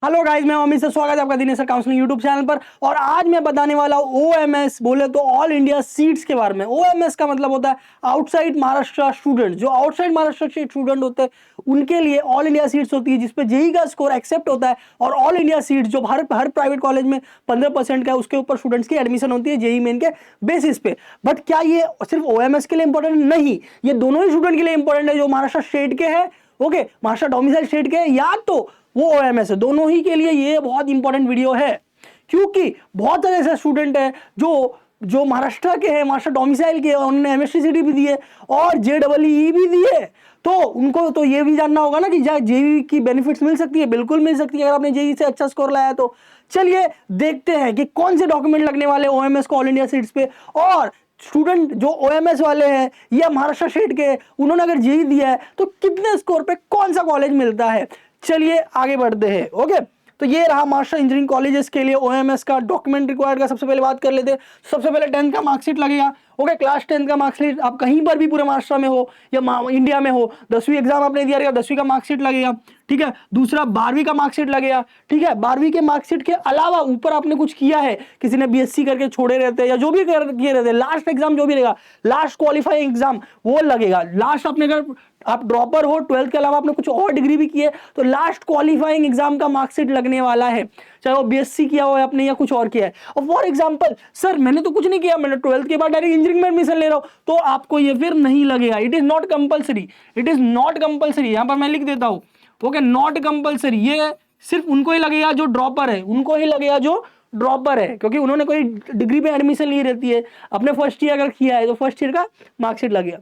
Hello guys, मैं अमित से स्वागत है आपका Dinesh sir counselling YouTube channel पर। और आज मैं बताने वाला हूँ ओएमएस बोले तो ऑल इंडिया सीट्स के बारे में। ओएमएस का मतलब होता है आउटसाइड महाराष्ट्र स्टूडेंट। जो आउटसाइड महाराष्ट्र के स्टूडेंट होते हैं उनके लिए ऑल इंडिया सीट्स होती है जिसपे जेई का स्कोर एक्सेप्ट होता है। और ऑल इंडिया सीट्स जो हर प्राइवेट कॉलेज में 15% का है उसके ऊपर स्टूडेंट्स की एडमिशन होती है जेई मेन के बेसिस पे। बट क्या ये सिर्फ ओएमएस के लिए इंपॉर्टेंट? नहीं, ये दोनों ही स्टूडेंट के लिए इंपॉर्टेंट है, जो महाराष्ट्र स्टेट के हैं, ओके, महाराष्ट्र डोमिसाइल स्टेट के हैं, या तो वो ओएमएस है। दोनों ही के लिए ये बहुत इंपॉर्टेंट वीडियो है, क्योंकि बहुत सारे ऐसे स्टूडेंट हैं जो जो महाराष्ट्र के हैं, महाराष्ट्र डोमिसाइल के, उन्होंने एमएसटीसीटी भी दी है और जेडब्ल्यूई भी दी है। तो उनको तो ये भी जानना होगा ना कि जेई की बेनिफिट्स मिल सकती है। बिल्कुल मिल सकती है अगर आपने जेई से अच्छा स्कोर लाया तो। चलिए देखते हैं कि कौन से डॉक्यूमेंट लगने वाले ओएमएस को ऑल इंडिया सीट्स पे। और स्टूडेंट जो ओएमएस वाले हैं या महाराष्ट्र स्टेट के, उन्होंने अगर जेई दिया है तो कितने स्कोर पे कौन सा कॉलेज मिलता है। चलिए आगे बढ़ते हैं। ओके, तो ये रहा महाराष्ट्र इंजीनियरिंग कॉलेजेस के लिए ओएमएस का डॉक्यूमेंट रिक्वायर्ड का। सबसे पहले बात कर लेते हैं। सबसे पहले 10th का मार्कशीट लगेगा। ओके, क्लास 10th का मार्कशीट आप कहीं पर भी पूरे महाराष्ट्र में हो या इंडिया में हो, 10वीं एग्जाम आपने दिया रहेगा, 10वीं का मार्कशीट लगेगा। ठीक है, दूसरा 12वीं का मार्कशीट लगेगा। ठीक है, 12वीं के मार्कशीट के अलावा ऊपर आपने कुछ किया है, किसी ने बीएससी करके छोड़े रहते हैं या जो भी किए रहते हैं, लास्ट एग्जाम जो भी रहेगा, लास्ट क्वालिफाइंग एग्जाम वो लगेगा। लास्ट आपने अगर आप ड्रॉपर हो 12th के अलावा आपने कुछ और डिग्री भी की है तो लास्ट क्वालिफाइंग एग्जाम का मार्कशीट लगने वाला है, चाहे वो बीएससी किया हो आपने या कुछ और किया है। और फॉर एग्जांपल, सर मैंने तो कुछ नहीं किया, मैंने 12th के बाद डायरेक्ट इंजीनियरिंग में एडमिशन ले रहा हूं, तो आपको ये फिर नहीं लगेगा। It is not compulsory, it is not compulsory. यहां पर मैं लिख देता हूं, ओके, नॉट कंपलसरी। ये सिर्फ उनको ही लगेगा जो ड्रॉपर है, उनको ही लगेगा जो ड्रॉपर है, क्योंकि उन्होंने कोई डिग्री में एडमिशन ली रहती है, अपने फर्स्ट ईयर अगर किया है तो फर्स्ट ईयर का मार्कशीट लगेगा।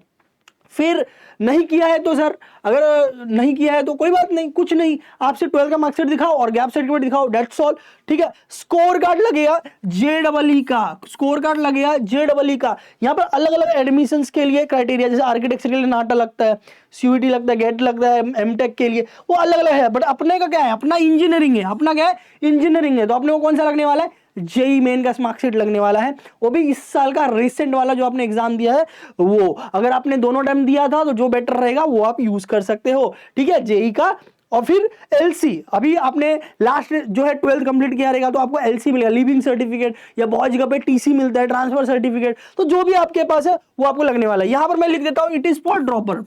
फिर नहीं किया है तो सर, अगर नहीं किया है तो कोई बात नहीं, कुछ नहीं, आपसे 12th का मार्कशीट दिखाओ और गैप सर्टिफिकेट दिखाओ, डेट्स ऑल। ठीक है, स्कोर कार्ड लगेगा जेडब्ल्यूई का, स्कोर कार्ड लगेगा जेडब्ल्यूई का। यहां पर अलग अलग एडमिशंस के लिए क्राइटेरिया, जैसे आर्किटेक्चर के लिए नाटा लगता है, सीयूईटी लगता है, गेट लगता है, एमटेक के लिए वो अलग अलग है। बट अपने का क्या है, अपना इंजीनियरिंग है, अपना क्या है, इंजीनियरिंग है। तो अपने को कौन सा लगने वाला है, जेई मेन का मार्कशीट लगने वाला है, वो भी इस साल का रिसेंट वाला जो आपने एग्जाम दिया है वो। अगर आपने दोनों टाइम दिया था तो जो बेटर रहेगा वो आप यूज कर सकते हो। ठीक है, जेई का। और फिर एलसी, अभी आपने लास्ट जो है 12th कंप्लीट किया रहेगा तो आपको एलसी मिलेगा, लिविंग सर्टिफिकेट, या बहुत जगह पे टीसी मिलता है, ट्रांसफर सर्टिफिकेट। तो जो भी आपके पास है वो आपको लगने वाला है। यहां पर मैं लिख देता हूं, it is for dropper.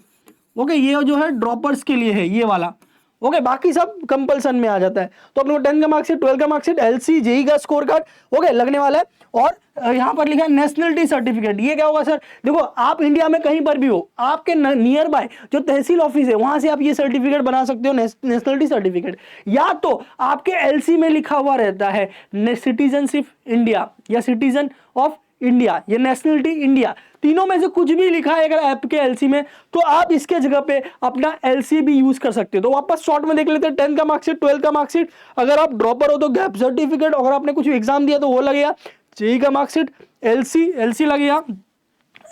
Okay, ये जो है ड्रॉपर्स के लिए है ये वाला। ओके, बाकी सब कंपल्सन में आ जाता है। तो अपने को 10th का मार्कशीट, 12th का मार्कशीट, एलसी, जेई का स्कोर कार्ड ओके लगने वाला है। और यहां पर लिखा है नेशनलिटी सर्टिफिकेट। ये क्या होगा सर, देखो आप इंडिया में कहीं पर भी हो, आपके नियर बाय जो तहसील ऑफिस है वहां से आप ये सर्टिफिकेट बना सकते हो, नेशनलिटी सर्टिफिकेट। या तो आपके एलसी में लिखा हुआ रहता है सिटीजनशिप इंडिया या सिटीजन ऑफ इंडिया, ये नेशनलिटी इंडिया, तीनों में से कुछ भी लिखा है अगर आपके एलसी में, तो आप इसके जगह पे अपना एलसी भी यूज कर सकते हो। तो वापस शॉर्ट में देख लेते हैं, 10th का मार्कशीट, 12th का मार्कशीट, अगर आप ड्रॉपर हो तो गैप सर्टिफिकेट, अगर आपने कुछ एग्जाम दिया तो वो लगेगा, जेई का मार्कशीट, एलसी लगेगा,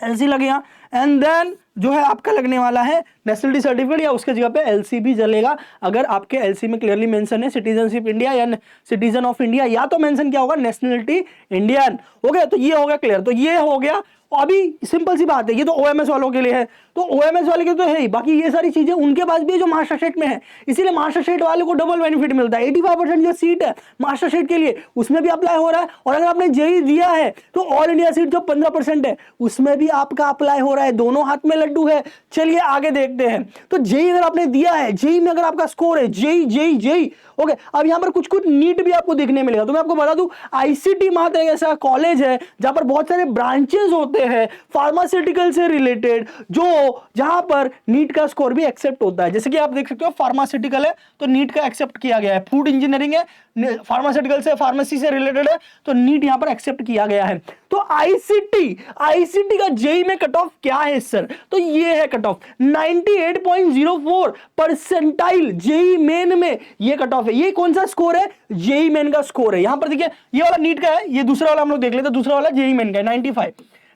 एलसी लगेगा, एंड देन जो है आपका लगने वाला है नेशनलिटी सर्टिफिकेट, या उसके जगह पे एलसी भी चलेगा अगर आपके एलसी में क्लियरली मेंशन है सिटीजनशिप इंडिया या सिटीजन ऑफ इंडिया, या तो मेंशन क्या होगा, नेशनलिटी इंडियन। ओके, तो ये हो गया क्लियर। तो ये हो गया। अभी सिंपल सी बात है, ये तो ओएमएस वालों के लिए है, तो ओएमएस वाले के तो है ही, बाकी ये सारी चीजें उनके पास भी है जो महाराष्ट्र स्टेट में है, इसीलिए महाराष्ट्र स्टेट वाले को डबल बेनिफिट मिलता है। 85% जो सीट है महाराष्ट्र स्टेट के लिए उसमें भी अप्लाई हो रहा है, और अगर आपने जेई दिया है तो ऑल इंडिया सीट जो 15% है उसमें भी आपका अप्लाई हो रहा है। दोनों हाथ में लड्डू है। चलिए आगे देखते हैं। तो जेई अगर आपने दिया है, जेई में अगर आपका स्कोर है जेई ओके, अब यहां पर कुछ कुछ नीट भी आपको देखने मिलेगा। तो मैं आपको बता दूं, आईसीटी मात्र एक ऐसा कॉलेज है जहां पर बहुत सारे ब्रांचेस होते हैं फार्मास्यूटिकल से रिलेटेड, जहां पर नीट का स्कोर भी एक्सेप्ट होता है। जैसे कि आप देख सकते हो, फार्मास्यूटिकल है तो नीट का एक्सेप्ट किया गया है, फूड इंजीनियरिंग है, फार्मास्यूटिकल से, फार्मेसी से रिलेटेड है, तो नीट यहां पर एक्सेप्ट किया गया है। तो आईसीटी का जेई में कट ऑफ क्या है सर, तो ये है cut off 98.04 percentile JEE main में ये कट ऑफ है। ये कौन सा स्कोर है, जेई मेन का स्कोर है। यहां पर देखिए, ये वाला नीट का है, ये दूसरा वाला हम लोग देख लेते हैं, दूसरा वाला जेई मेन का है,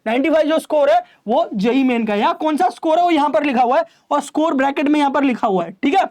95 जो स्कोर है वो जेई मेन का है। यहां कौन सा स्कोर है वो यहां पर लिखा हुआ है, और स्कोर ब्रैकेट में यहां पर लिखा हुआ है। ठीक है,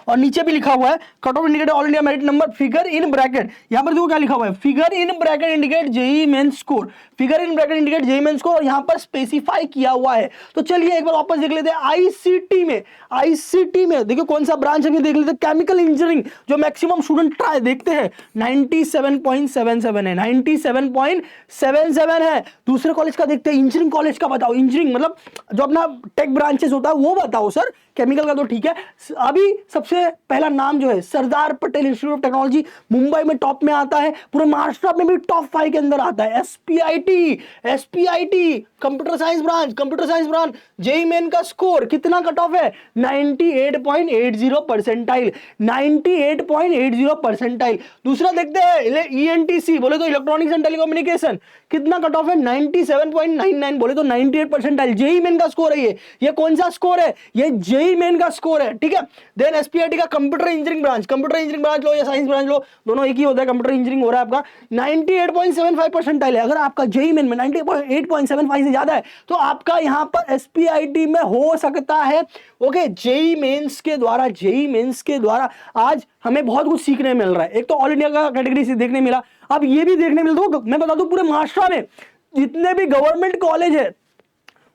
और नीचे भी लिखा हुआ है cut off indicate all India merit number figure in bracket. यहां पर देखो क्या लिखा हुआ है, figure in bracket indicate JEE mains score, figure in bracket indicate JEE mains score, और यहां पर स्पेसिफाई किया हुआ है। तो चलिए एक बार वापस देख लेते हैं आईसीटी में, आईसीटी में देखिए कौन सा ब्रांच है, देख लेते हैं केमिकल इंजीनियरिंग, जो मैक्सिमम स्टूडेंट ट्राई देखते हैं 97.77 है, 97.77 है। दूसरे कॉलेज का देखते हैं, इंजीनियरिंग कॉलेज का बताओ, इंजीनियरिंग मतलब जो अपना टेक ब्रांचेस होता है वो बताओ सर, केमिकल का तो ठीक है। अभी सबसे पहला नाम जो है Sardar Patel institute of technology, Mumbai में टॉप में आता है, पूरे महाराष्ट्र में भी टॉप 5 के अंदर आता है। SPIT computer science branch, JEE main का स्कोर कितना कट ऑफ है, 98.80 परसेंटाइल, 98.80 परसेंटाइल। दूसरा देखते हैं ईएनटीसी, बोले तो इलेक्ट्रॉनिक्स एंड टेलीकम्युनिकेशन, कितना कट ऑफ है, 97.99, बोले तो 98 परसेंटाइल। जेईई मेन का स्कोर है ये कौन सा स्कोर है, ये जेईई मेन का स्कोर है, ठीक है। देन एसपीआईटी का कंप्यूटर इंजीनियरिंग ब्रांच लो या साइंस ब्रांच लो, दोनों एक ही होता है, कंप्यूटर इंजीनियरिंग हो रहा है आपका, 98.75 परसेंटाइल है। अगर आपका जेईई मेन में 98.75 से ज्यादा है तो आपका यहां पर एसपीआईटी में हो सकता है। ओके, जेईई मेंस के द्वारा आज हमें बहुत कुछ सीखने मिल रहा है। एक तो ऑल इंडिया का कैटेगरी से देखने मिला, अब ये भी देखने मिल दो, मैं बता दूं पूरे महाराष्ट्र में जितने भी गवर्नमेंट कॉलेज है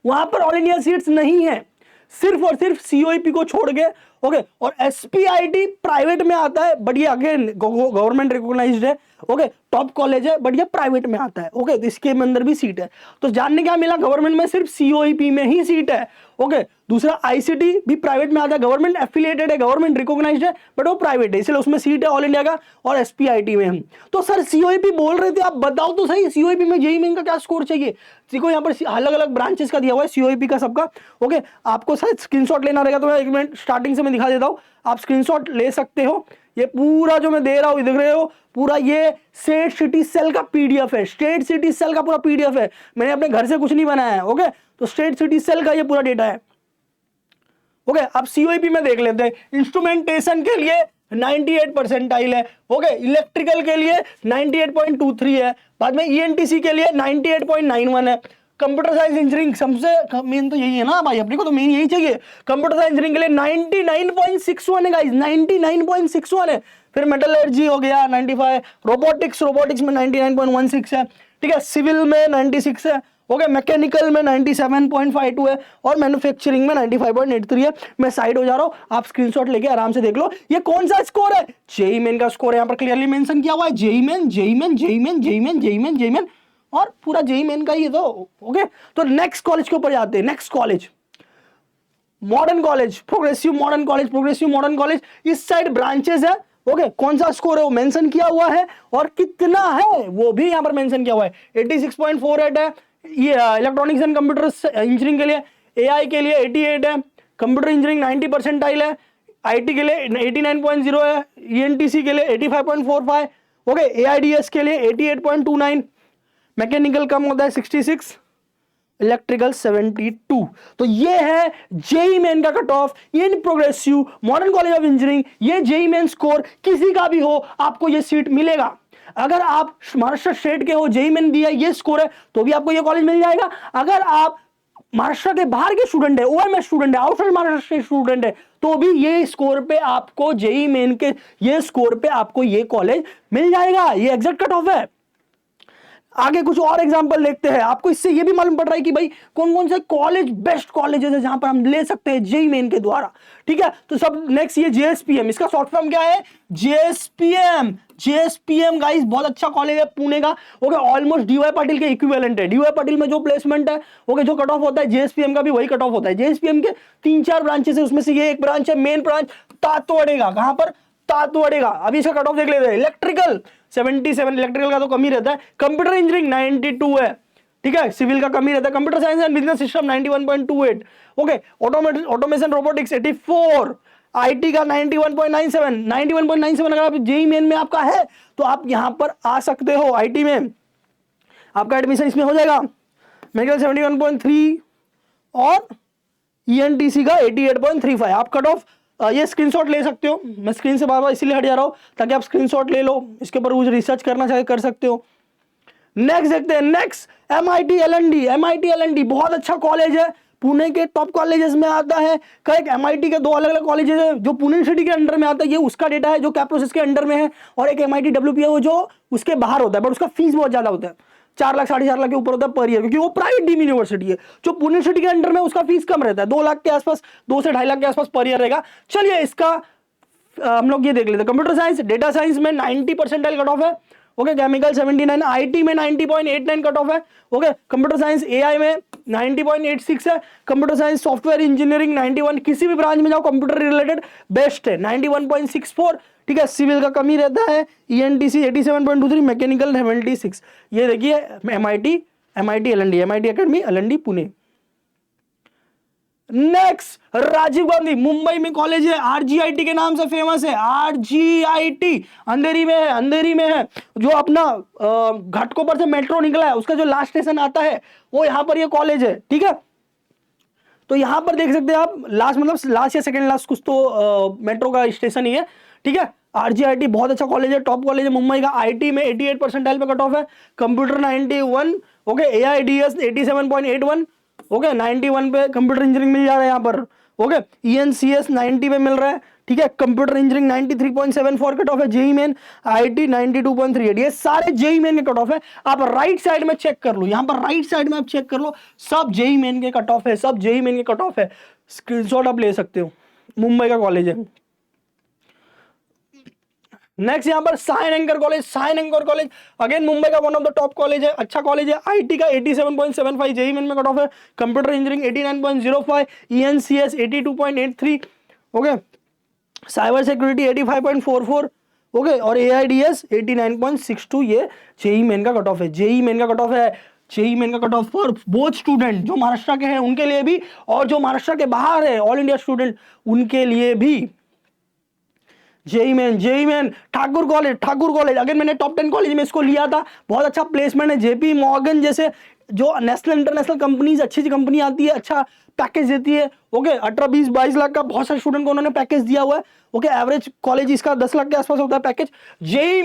वहां पर ऑल इंडिया सीट्स नहीं है, सिर्फ और सिर्फ सीओईपी को छोड़ के। ओके, और एसपीआईटी प्राइवेट में आता है, बट ये अगेन गवर्नमेंट रिकॉग्नाइज्ड है। ओके, टॉप कॉलेज है, बट ये प्राइवेट में आता है। ओके, तो इसके अंदर भी सीट है। तो जानने क्या मिला, गवर्नमेंट में सिर्फ सीओईपी में ही सीट है। ओके, दूसरा आईसीटी भी प्राइवेट में आता है, गवर्नमेंट एफिलिएटेड है, गवर्नमेंट रिकॉग्नाइज्ड है, बट वो प्राइवेट है, इसलिए उसमें सीट है ऑल इंडिया का, और एसपीआईटी में हम। तो सर सीओईपी बोल रहे थे, आप बताओ तो सही सीओईपी में जेईई मेन का क्या स्कोर चाहिए। देखो यहाँ पर अलग अलग ब्रांचेस का दिया हुआ है सीओईपी का सबका। ओके, आपको शायद स्क्रीनशॉट लेना रहेगा, तो मैं एक मिनट स्टार्टिंग से मैं दिखा देता हूं, आप स्क्रीनशॉट ले सकते हो। ये पूरा जो मैं दे रहा हूं, देख रहे हो, पूरा ये स्टेट सिटी सेल का पीडीएफ है, स्टेट सिटी सेल का पूरा पीडीएफ है, मैंने अपने घर से कुछ नहीं बनाया है। ओके, तो स्टेट सिटी सेल का ये पूरा डेटा है। ओके, अब सीओईपी में देख लेते हैं। इंस्ट्रूमेंटेशन के लिए 98 परसेंटाइल है। ओके, इलेक्ट्रिकल के लिए 98.23 है, बाद में ईएनटीसी के लिए 98.91 है। कंप्यूटर साइंस इंजीनियरिंग सबसे मेन तो यही है ना भाई, अपने को तो मेन यही चाहिए। कंप्यूटर साइंस इंजीनियरिंग के लिए 99.61 है गाइस, 99.61 है। फिर मेटलर्जी हो गया 95, रोबोटिक्स में 99.16 है, ठीक है। सिविल में 96 है। ओके, मैकेनिकल में 97.52 है, और मैन्युफैक्चरिंग में 95.83 है। मैं साइड हो जा रहा हूं, आप स्क्रीनशॉट लेके आराम से देख लो। ये कौन सा स्कोर है, जेईई मेन का स्कोर है, यहां पर क्लियरली मेंशन किया हुआ है, जेईई मेन, और पूरा जेईई मेन का ही है। तो ओके, तो नेक्स्ट कॉलेज के ऊपर जाते हैं। Next college modern college, progressive modern college, इस साइड ब्रांचेस है। ओके, कौन सा स्कोर है वो मेंशन किया हुआ है, और कितना है वो भी यहां पर मेंशन किया हुआ है। 86.48 है ये इलेक्ट्रॉनिक्स एंड कंप्यूटर इंजीनियरिंग के लिए, एआई के लिए 88 है, कंप्यूटर इंजीनियरिंग 90 परसेंटाइल है, आईटी के लिए 89.0 है, ईएनटीसी के लिए 85.45, ओके, एआईडीएस के लिए 88.29, मैकेनिकल कम होता है 66, इलेक्ट्रिकल 72। तो ये है जेईई मेन का cut of in progressive modern college of engineering. ये जेईई मेन स्कोर किसी का भी हो आपको ये सीट मिलेगा। अगर आप महाराष्ट्र स्टेट के हो, जेईई मेन दिया ये स्कोर है, तो भी आपको ये कॉलेज मिल जाएगा। अगर आप महाराष्ट्र के बाहर के स्टूडेंट है, ओएमएस स्टूडेंट है, आउटसाइड महाराष्ट्र के स्टूडेंट है, तो भी ये स्कोर पे आपको जेईई मेन के ये स्कोर पे आपको ये कॉलेज मिल जाएगा। ये एग्जैक्ट कट ऑफ है। आगे कुछ और एग्जांपल देखते हैं, आपको इससे ये भी मालूम पड़ रहा है कि भाई कौन कौन से कॉलेज बेस्ट कॉलेजेस है जहां पर हम ले सकते हैं जेईई मेन के द्वारा, ठीक है। तो सब नेक्स्ट ये जेएसपीएम, इसका शॉर्ट फॉर्म क्या है, जेएसपीएम गाइस, बहुत अच्छा कॉलेज है पुणे का। ओके, ऑलमोस्ट डीवाई पाटिल के इक्विवेलेंट है। डीवाई पाटिल में जो प्लेसमेंट है, ओके, जो कट ऑफ होता है जेएसपीएम का भी वही कट ऑफ होता है। जेएसपीएम के 3-4 ब्रांचेस है, उसमें से ये एक ब्रांच है, मेन ब्रांच तातवाड़ेगा। कहां पर, तातवाड़ेगा। अभी इसका कट ऑफ देख लेते हैं। इलेक्ट्रिकल 77, इलेक्ट्रिकल का तो कम ही रहता है। कंप्यूटर इंजीनियरिंग 92 है, ठीक है, सिविल का कम ही रहता है। Computer science and business system 91.28, okay, automation robotics 84, IT का 91.97 अगर आप जेईई मेन में आपका है तो आप यहां पर आ सकते हो। आईटी में आपका एडमिशन इसमें हो जाएगा। मेडिकल 71.3 और ईएनटीसी का 88.35। आप कट ऑफ ये स्क्रीनशॉट ले सकते हो। मैं स्क्रीन से बार बार इसीलिए हट जा रहा हूं ताकि आप स्क्रीनशॉट ले लो, इसके ऊपर कुछ रिसर्च करना चाहे कर सकते हो। नेक्स्ट देखते हैं, नेक्स्ट एमआईटी एलएनडी। एमआईटी एलएनडी बहुत अच्छा कॉलेज है, पुणे के टॉप कॉलेजेस में आता है। करेक्ट, एमआईटी के दो अलग अलग कॉलेजेस है, जो पुणे यूनिवर्सिटी के अंडर में आता है, ये उसका डेटा है जो कैप्रोसिस के अंडर में है, और एक एमआईटी डब्ल्यूपीओ जो उसके बाहर होता है, बट उसका फीस बहुत ज्यादा होता है, 4 लाख 4.5 लाख के ऊपर होता है पर ईयर, क्योंकि वो प्राइवेट डीम्ड यूनिवर्सिटी है। जो पुणे यूनिवर्सिटी के अंडर में उसका फीस कम रहता है, 2 लाख के आसपास, 2 से 2.5 लाख के आसपास पर ईयर रहेगा। चलिए इसका हम लोग ये देख लेते हैं। कंप्यूटर साइंस, डेटा साइंस में 90 परसेंटाइल कट ऑफ है। ओके, केमिकल 79, आईटी में 90.89 कट ऑफ है। ओके, कंप्यूटर साइंस एआई में 90.86 है। कंप्यूटर साइंस सॉफ्टवेयर इंजीनियरिंग 91, किसी भी ब्रांच में जाओ कंप्यूटर रिलेटेड बेस्ट है 91.64। ठीक है, सिविल का कमी रहता है। ENTC 87.23, mechanical 76। ये देखिए एमआईटी एलएनडी, एमआईटी अकेडमी एलएनडी पुणे। नेक्स्ट, राजीव गांधी, मुंबई में कॉलेज है, आरजीआईटी के नाम से फेमस है। आरजीआईटी अंधेरी में है, अंधेरी में है। जो अपना घाटकोपर से मेट्रो निकला है, उसका जो लास्ट स्टेशन आता है वो यहां पर ये कॉलेज है। ठीक है, तो यहां पर देख सकते हैं आप, लास्ट मतलब लास्ट या सेकंड लास्ट कुछ तो मेट्रो का स्टेशन ही है। ठीक है, आरजीआईटी बहुत अच्छा कॉलेज है, टॉप कॉलेज है मुंबई का। आईटी में 88 परसेंटाइल पे कट ऑफ है। कंप्यूटर 91। Okay, AIDS 87.81। ओके, 91 पे कंप्यूटर इंजीनियरिंग मिल जा रहा है यहाँ पर। ओके, ईएनसीएस 90 पे मिल रहा है। ठीक है, कंप्यूटर इंजीनियरिंग 93.74 कट ऑफ है। जेई मेन आईटी 92.38, ये सारे जेई मेन के कट ऑफ है। आप राइट साइड में चेक कर लो, यहाँ पर राइट साइड में आप चेक कर लो, सब जेई मेन के कट ऑफ है, सब जेई मेन के कट ऑफ है। स्क्रीनशॉट आप ले सकते हो, मुंबई का कॉलेज है। नेक्स्ट यहाँ पर sign anchor college, sign anchor college again Mumbai का one of the top college है, अच्छा कॉलेज है। आईटी का 87.75, जेई मेन में कट ऑफ है। Computer engineering 89.05, ENCS 82.83। Okay, cyber security 85.44। Okay, और एआईडीएस 89.62, ये जेई मेन का कट ऑफ है। जेई मेन का कट ऑफ है, जेई मेन का cut off for both student, जो महाराष्ट्र के हैं उनके लिए भी, और जो महाराष्ट्र के बाहर है ऑल इंडिया स्टूडेंट उनके लिए भी। JEE Main Thakur college again मैंने टॉप 10 कॉलेज में इसको लिया था, बहुत अच्छा प्लेसमेंट है। जेपी मॉर्गन जैसे जो नेशनल इंटरनेशनल कंपनीज, अच्छी कंपनी आती है, अच्छा पैकेज देती है। ओके, 18-20-22 लाख का बहुत सारे स्टूडेंट को उन्होंने पैकेज दिया हुआ है। ओके, एवरेज कॉलेज इसका 10 लाख के आसपास होता है पैकेज। जेई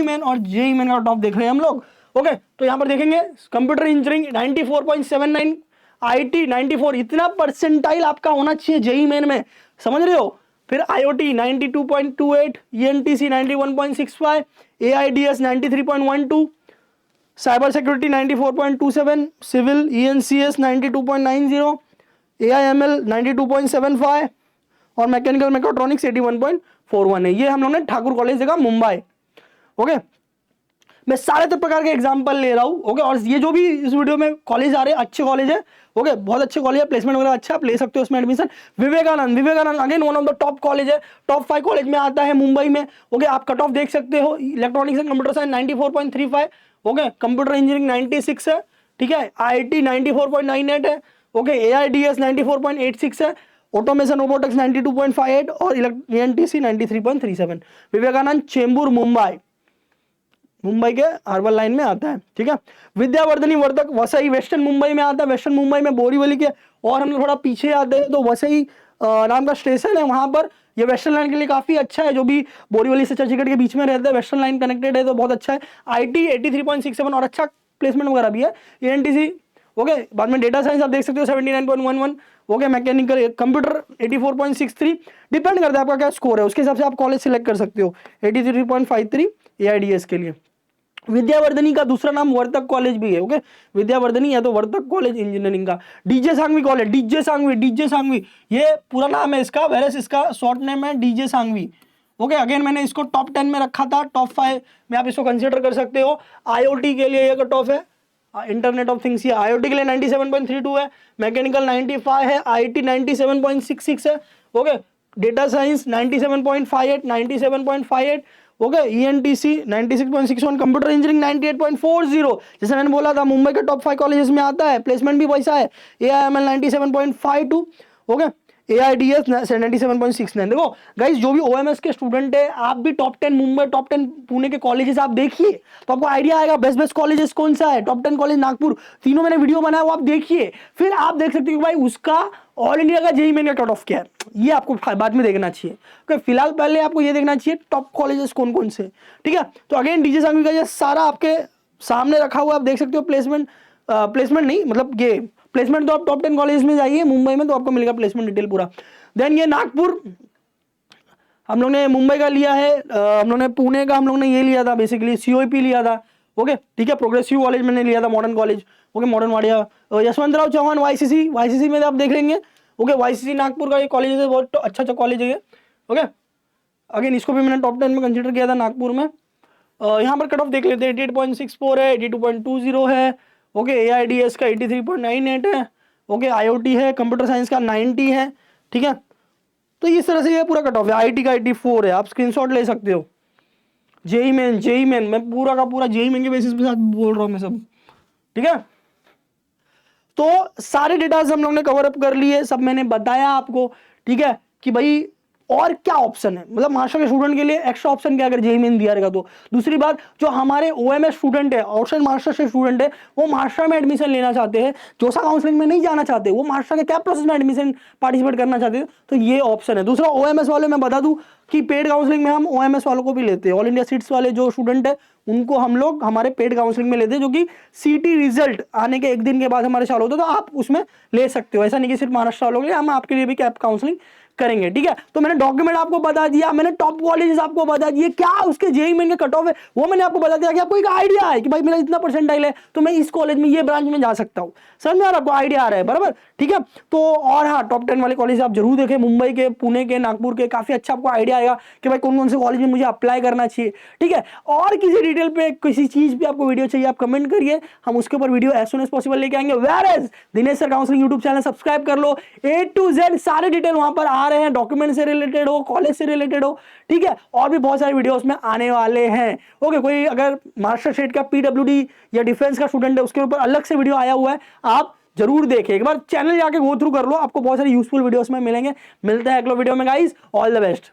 मेन और जेई मेन का टॉप देख रहे हैं हम लोग। ओके, तो यहाँ पर देखेंगे कंप्यूटर इंजीनियरिंग 94.79, आईटी 94, इतना परसेंटाइल आपका होना चाहिए जेई मेन में, समझ रहे हो। फिर IOT 92.28, ENTC 91.65, AIDS 93.12, cyber security 94.27, civil ENCS 92.90, AIML 92.75 और मैकेनिकल मैकेट्रॉनिक्स 81.41 है। ये हम लोग ने ठाकुर कॉलेज देखा मुंबई। ओके, मैं सारे तो प्रकार के एग्जांपल ले रहा हूँ। ओके, और ये जो भी इस वीडियो में कॉलेज आ रहे हैं अच्छे कॉलेज है। ओके, बहुत अच्छे कॉलेज है, प्लेसमेंट वगैरह अच्छा, आप ले सकते हो उसमें admission. Vivekanand again one of the top college है, टॉप 5 कॉलेज में आता है मुंबई में। ओके, आप कट ऑफ देख सकते हो, electronics and computer science 94.35। Okay, computer engineering 96 है। ठीक है, आईटी 94.98 है। ओके, एआईडीएस 94.86 है। ऑटोमेशन रोबोटिक्स 92.58 और ईएनटीसी 93.37। विवेकानंद चेंबूर मुंबई के अर्बन लाइन में आता है। ठीक है, विद्यावर्धनी वर्धक वसई वेस्टर्न मुंबई में आता है, वेस्टर्न मुंबई में बोरीवली के, और हम थोड़ा पीछे आते हैं तो वसई नाम का स्टेशन है, वहां पर ये वेस्टर्न लाइन के लिए काफी अच्छा है। जो भी बोरीवली से चर्चगेट के बीच में रहता है, वेस्टर्न लाइन कनेक्टेड है तो बहुत अच्छा है। आईटी 83.67 और अच्छा प्लेसमेंट वगैरह भी है। एएनटीसी ओके, बाद में डेटा साइंस आप देख सकते हो 79.11। ओके, मैकेनिकल कंप्यूटर 84.63, डिपेंड करता है आपका क्या स्कोर है, उसके हिसाब से आप कॉलेज सिलेक्ट कर सकते हो। 83.53 एआईडीएस के लिए। विद्यावर्धनी का दूसरा नाम वर्तक कॉलेज भी है। ओके, विद्यावर्धनी है तो वर्तक कॉलेज इंजीनियरिंग का। DJ Sanghvi college, DJ Sanghvi ये पूरा नाम है इसका, वेरस इसका शॉर्ट नेम है डीजे सांघवी। ओके, अगेन मैंने इसको टॉप 10 में रखा था, टॉप 5 में आप इसको कंसीडर कर सकते हो। आईओटी के लिए ये कट ऑफ है, इंटरनेट ऑफ थिंग्स, ये आईओटी के लिए 97.32 है। मैकेनिकल 95 है, आईटी 97.66 है। Okay, data science 97.58। Okay, ENTC 96.61, computer engineering 98.40। जैसे मैंने बोला था मुंबई के टॉप 5 कॉलेजेस में आता है, प्लेसमेंट भी वैसा है। एआईएमएल 97.52। Okay, AIDS 97.69। देखो गाइस, जो भी ओएमएस के स्टूडेंट है, आप भी टॉप 10 मुंबई, टॉप 10 पुणे के कॉलेजेस आप देखिए तो आपको आइडिया आएगा बेस्ट कॉलेजेस कौन सा है। टॉप 10 कॉलेज नागपुर, तीनों मैंने वीडियो बनाया वो आप देखिए, फिर आप देख सकते हो कि भाई उसका ऑल इंडिया का जेईई मेन का कट ऑफ क्या है, ये आपको बाद में देखना चाहिए। ओके, फिलहाल पहले आपको ये देखना चाहिए टॉप कॉलेजेस कौन कौन से। ठीक है, तो अगेन डीजे सांघवी का ये सारा आपके सामने रखा हुआ, आप देख सकते हो। प्लेसमेंट नहीं मतलब ये प्लेसमेंट तो आप टॉप 10 कॉलेज में जाइए मुंबई में तो आपको मिलेगा प्लेसमेंट डिटेल पूरा। देन ये नागपुर, हम लोग ने मुंबई का लिया है, हम लोग ने पुणे का हम लोग ने ये लिया था बेसिकली COEP लिया था। ओके ठीक है, प्रोग्रेसिव कॉलेज मैंने लिया था, modern college. Okay modern Wadia, Yashwantrao Chavan YCC में आप देख लेंगे। ओके YCC नागपुर का ये कॉलेज है, बहुत अच्छा कॉलेज है ये। ओके अगेन इसको भी मैंने टॉप 10 में कंसिडर किया था नागपुर में। यहाँ पर कट ऑफ देख लेते हैं, 88.64 है, 82.20 है। ओके AIDS का 83.98 है। ओके IoT है, कंप्यूटर साइंस का 90 है। ठीक है, तो इस तरह से ये पूरा कट ऑफ है। IT का 84 है, आप स्क्रीनशॉट ले सकते हो। जेई मेन मैं पूरा का पूरा जेई मेन के बेसिस पे साथ बोल रहा हूँ मैं सब। ठीक है, तो सारे डेटास हम लोग ने कवर अप कर लिए, सब मैंने बताया आपको। ठीक है कि भाई और क्या ऑप्शन है, मतलब महाराष्ट्र के स्टूडेंट के लिए एक्स्ट्रा ऑप्शन क्या अगर जेई मेन दिया रहेगा तो। दूसरी बात, जो हमारे OMS स्टूडेंट है, आउटसाइड महाराष्ट्र से स्टूडेंट है, वो महाराष्ट्र में एडमिशन लेना चाहते हैं, जोसा काउंसलिंग में नहीं जाना चाहते, वो महाराष्ट्र के क्या प्रोसेस में एडमिशन पार्टिसिपेट करना चाहते हैं, तो ये ऑप्शन है। दूसरा OMS वाले मैं बता दूं कि पेड काउंसलिंग में हम OMS वालों को भी लेते हैं, ऑल इंडिया सीट्स वाले जो स्टूडेंट है उनको हम लोग हमारे पेड काउंसलिंग में लेते हैं, जो कि CT रिजल्ट आने के 1 दिन के बाद हमारे चालू होता है, तो आप उसमें ले सकते हो। ऐसा नहीं कि सिर्फ महाराष्ट्र वालों के लिए, हम आपके लिए भी कैप काउंसलिंग करेंगे। ठीक है, तो मैंने डॉक्यूमेंट आपको बता दिया, मैंने टॉप कॉलेजेस आपको बता दिए, क्या उसके जेई मेन के कट ऑफ है वो मैंने आपको बता दिया कि आपको एक आइडिया है कि भाई मेरा इतना परसेंटाइल है तो मैं इस कॉलेज में ये ब्रांच में जा सकता हूँ। समझ में आ रहा है, आपको आइडिया आ रहा है बराबर। ठीक है, तो और हाँ, टॉप 10 वाले कॉलेज आप जरूर देखें, मुंबई के, पुणे के, नागपुर के, काफी अच्छा आपको आइडिया आएगा कि भाई कौन कौन से कॉलेज में मुझे अप्लाई करना चाहिए। ठीक है, और किसी डिटेल पे किसी चीज पे आपको वीडियो चाहिए आप कमेंट करिए, हम उसके ऊपर video as soon as possible लेके आएंगे। Where Dinesh sir counselling YouTube channel subscribe कर लो, A to Z सारे डिटेल वहां पर आ रहे हैं, डॉक्यूमेंट से रिलेटेड हो, कॉलेज से रिलेटेड हो। ठीक है, और भी बहुत सारे वीडियोस में आने वाले हैं। ओके, कोई अगर महाराष्ट्र स्टेट का PWD या डिफेंस का स्टूडेंट है उसके ऊपर अलग से वीडियो आया हुआ है, आप जरूर देखें, एक बार चैनल जाके गो थ्रू कर लो, आपको बहुत सारे यूजफुल वीडियोस में मिलेंगे। मिलते हैं अगले वीडियो में गाइस, ऑल द बेस्ट।